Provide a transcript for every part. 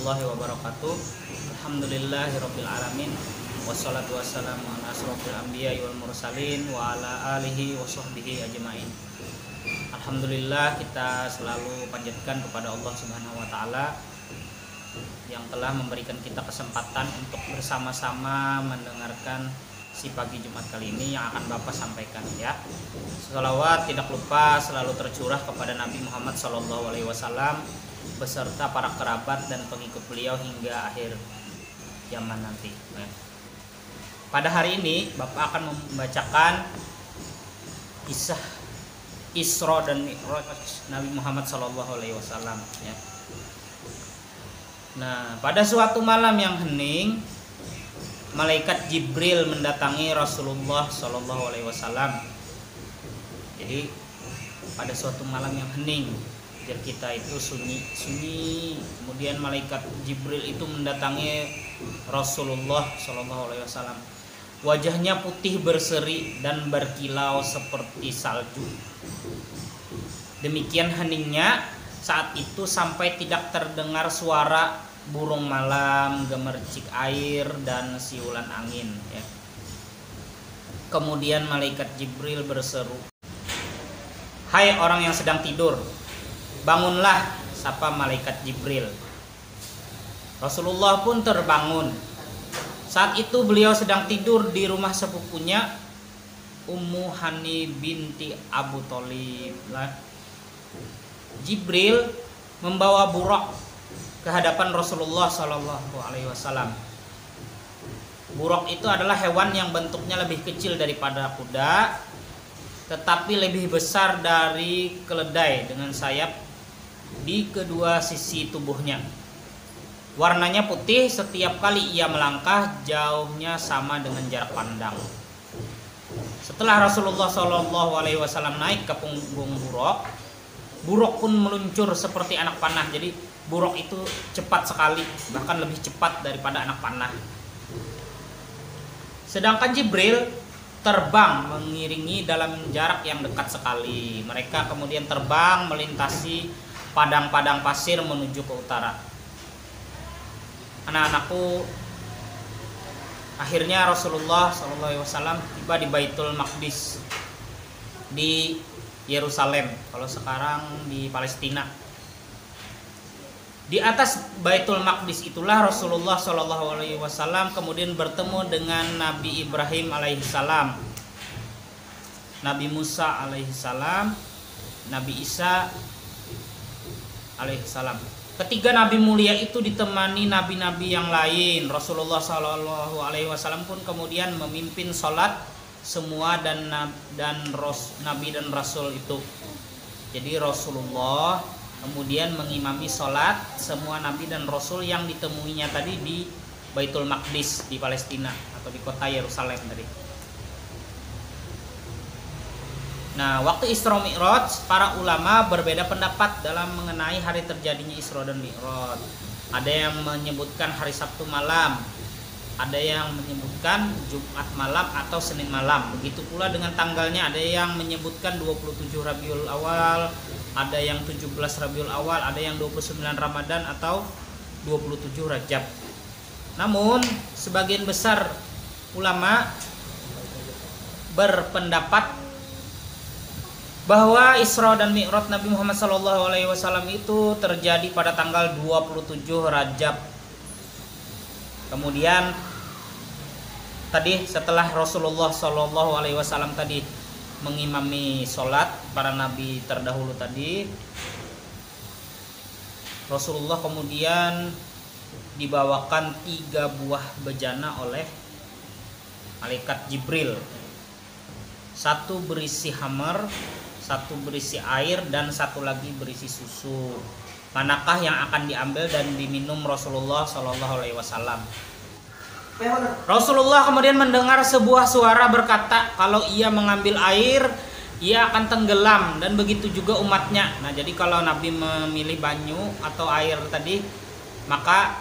warahmatullahi wabarakatuh. Alhamdulillahirabbil alamin. Wassalatu wassalamu ala asrofil anbiya'i wal mursalin wa ala alihi wa sahbihi ajmain. Alhamdulillah, kita selalu panjatkan kepada Allah Subhanahu wa taala yang telah memberikan kita kesempatan untuk bersama-sama mendengarkan si pagi Jumat kali ini yang akan Bapak sampaikan ya. Sholawat tidak lupa selalu tercurah kepada Nabi Muhammad SAW beserta para kerabat dan pengikut beliau hingga akhir zaman nanti. Pada hari ini Bapak akan membacakan kisah Isra dan Mi'raj Nabi Muhammad SAW ya. Nah, pada suatu malam yang hening, malaikat Jibril mendatangi Rasulullah SAW. Jadi pada suatu malam yang hening, biar kita itu sunyi, kemudian malaikat Jibril itu mendatangi Rasulullah SAW. Wajahnya putih berseri dan berkilau seperti salju. Demikian heningnya saat itu sampai tidak terdengar suara burung malam, gemercik air, dan siulan angin ya. Kemudian malaikat Jibril berseru, "Hai orang yang sedang tidur, bangunlah," sapa malaikat Jibril. Rasulullah pun terbangun. Saat itu beliau sedang tidur di rumah sepupunya Ummu Hani binti Abu Thalib. Jibril membawa Buraq ke hadapan Rasulullah SAW. Buraq itu adalah hewan yang bentuknya lebih kecil daripada kuda, tetapi lebih besar dari keledai dengan sayap di kedua sisi tubuhnya. Warnanya putih, setiap kali ia melangkah jauhnya sama dengan jarak pandang. Setelah Rasulullah SAW naik ke punggung Buraq pun meluncur seperti anak panah. Jadi Buraq itu cepat sekali, bahkan lebih cepat daripada anak panah. Sedangkan Jibril terbang mengiringi dalam jarak yang dekat sekali. Mereka kemudian terbang melintasi padang-padang pasir menuju ke utara. Anak-anakku, akhirnya Rasulullah SAW tiba di Baitul Maqdis di Yerusalem, kalau sekarang di Palestina. Di atas Baitul Maqdis itulah Rasulullah SAW kemudian bertemu dengan Nabi Ibrahim alaihissalam, Nabi Musa alaihissalam, Nabi Isa alaihissalam. Ketiga nabi mulia itu ditemani nabi-nabi yang lain. Rasulullah SAW pun kemudian memimpin sholat semua nabi dan rasul itu. Jadi Rasulullah kemudian mengimami sholat semua nabi dan rasul yang ditemuinya tadi di Baitul Maqdis di Palestina atau di kota Yerusalem tadi. Nah, waktu Isra Mi'raj, para ulama berbeda pendapat dalam mengenai hari terjadinya Isra dan Mi'raj. Ada yang menyebutkan hari Sabtu malam, ada yang menyebutkan Jumat malam atau Senin malam. Begitu pula dengan tanggalnya, ada yang menyebutkan 27 Rabiul Awal, ada yang 17 Rabiul Awal, ada yang 29 Ramadan atau 27 Rajab. Namun sebagian besar ulama berpendapat bahwa Isra dan Mi'raj Nabi Muhammad SAW itu terjadi pada tanggal 27 Rajab. Kemudian tadi setelah Rasulullah SAW tadi mengimami sholat para nabi terdahulu tadi, Rasulullah kemudian dibawakan 3 buah bejana oleh malaikat Jibril. Satu berisi hamar, satu berisi air, dan satu lagi berisi susu. Manakah yang akan diambil dan diminum Rasulullah SAW? Rasulullah kemudian mendengar sebuah suara berkata, kalau ia mengambil air, ia akan tenggelam, dan begitu juga umatnya. Nah, jadi kalau Nabi memilih banyu atau air tadi, maka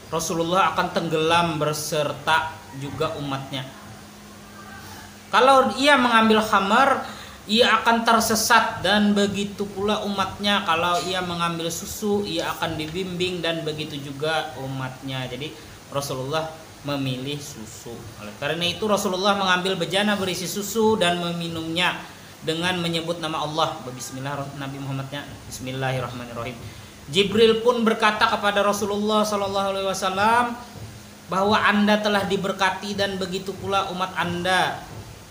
Rasulullah akan tenggelam beserta juga umatnya. Kalau ia mengambil khamar, ia akan tersesat, dan begitu pula umatnya kalau ia mengambil susu ia akan dibimbing, dan begitu juga umatnya. Jadi Rasulullah memilih susu. Oleh karena itu Rasulullah mengambil bejana berisi susu dan meminumnya dengan menyebut nama Allah. Bismillah, Nabi Muhammadnya Bismillahirrahmanirrahim. Jibril pun berkata kepada Rasulullah SAW bahwa Anda telah diberkati dan begitu pula umat Anda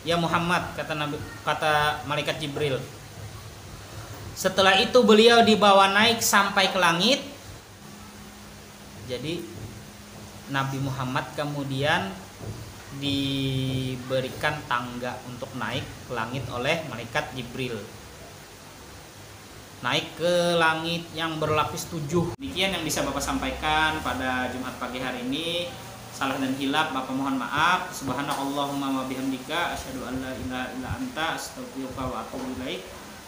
ya Muhammad, kata malaikat Jibril. Setelah itu beliau dibawa naik sampai ke langit. Jadi Nabi Muhammad kemudian diberikan tangga untuk naik ke langit oleh malaikat Jibril. Naik ke langit yang berlapis 7. Demikian yang bisa Bapak sampaikan pada Jumat pagi hari ini. Salah dan hilaf Bapak mohon maaf. Subhanallahumma wa bihamdika asyhadu an la ilaha illa anta astaghfiruka wa atubu ilaik.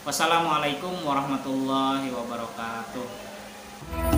Wassalamualaikum warahmatullahi wabarakatuh.